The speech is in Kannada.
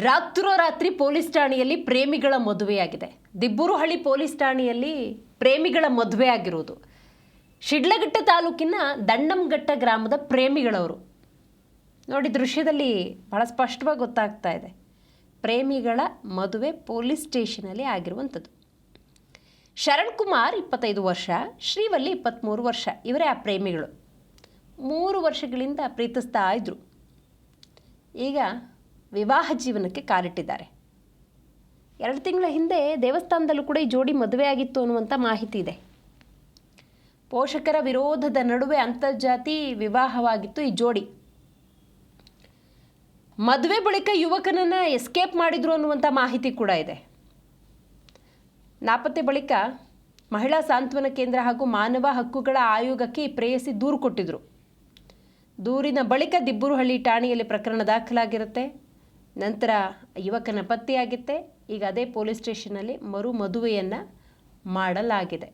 ರಾತ್ರೋರಾತ್ರಿ ಪೊಲೀಸ್ ಠಾಣೆಯಲ್ಲಿ ಪ್ರೇಮಿಗಳ ಮದುವೆಯಾಗಿದೆ. ದಿಬ್ಬೂರುಹಳ್ಳಿ ಪೊಲೀಸ್ ಠಾಣೆಯಲ್ಲಿ ಪ್ರೇಮಿಗಳ ಮದುವೆ ಆಗಿರುವುದು. ಶಿಡ್ಲಘಟ್ಟ ತಾಲೂಕಿನ ದಂಡಂಘಟ್ಟ ಗ್ರಾಮದ ಪ್ರೇಮಿಗಳವರು. ನೋಡಿ, ದೃಶ್ಯದಲ್ಲಿ ಬಹಳ ಸ್ಪಷ್ಟವಾಗಿ ಗೊತ್ತಾಗ್ತಾ ಇದೆ. ಪ್ರೇಮಿಗಳ ಮದುವೆ ಪೊಲೀಸ್ ಸ್ಟೇಷನಲ್ಲಿ ಆಗಿರುವಂಥದ್ದು. ಶರಣ್ ಕುಮಾರ್ 25 ವರ್ಷ, ಶ್ರೀವಲ್ಲಿ 23 ವರ್ಷ. ಇವರೇ ಆ ಪ್ರೇಮಿಗಳು. 3 ವರ್ಷಗಳಿಂದ ಪ್ರೀತಿಸ್ತಾ ಇದ್ರು. ಈಗ ವಿವಾಹ ಜೀವನಕ್ಕೆ ಕಾಲಿಟ್ಟಿದ್ದಾರೆ. 2 ತಿಂಗಳ ಹಿಂದೆ ದೇವಸ್ಥಾನದಲ್ಲೂ ಕೂಡ ಈ ಜೋಡಿ ಮದುವೆ ಆಗಿತ್ತು ಅನ್ನುವಂಥ ಮಾಹಿತಿ ಇದೆ. ಪೋಷಕರ ವಿರೋಧದ ನಡುವೆ ಅಂತರ್ಜಾತಿ ವಿವಾಹವಾಗಿತ್ತು ಈ ಜೋಡಿ. ಮದುವೆ ಬಳಿಕ ಯುವಕನನ್ನು ಎಸ್ಕೇಪ್ ಮಾಡಿದ್ರು ಅನ್ನುವಂಥ ಮಾಹಿತಿ ಕೂಡ ಇದೆ. ನಾಪತ್ತೆ ಬಳಿಕ ಮಹಿಳಾ ಸಾಂತ್ವನ ಕೇಂದ್ರ ಹಾಗೂ ಮಾನವ ಹಕ್ಕುಗಳ ಆಯೋಗಕ್ಕೆ ಈ ಪ್ರೇಯಸಿ ದೂರು ಕೊಟ್ಟಿದ್ರು. ದೂರಿನ ಬಳಿಕ ದಿಬ್ಬೂರುಹಳ್ಳಿ ಠಾಣೆಯಲ್ಲಿ ಪ್ರಕರಣ ದಾಖಲಾಗಿರುತ್ತೆ. ನಂತರ ಯುವಕನ ಪತ್ತೆಯಾಗುತ್ತೆ. ಈಗ ಅದೇ ಪೊಲೀಸ್ ಸ್ಟೇಷನ್ನಲ್ಲಿ ಮರು ಮದುವೆಯನ್ನು ಮಾಡಲಾಗಿದೆ.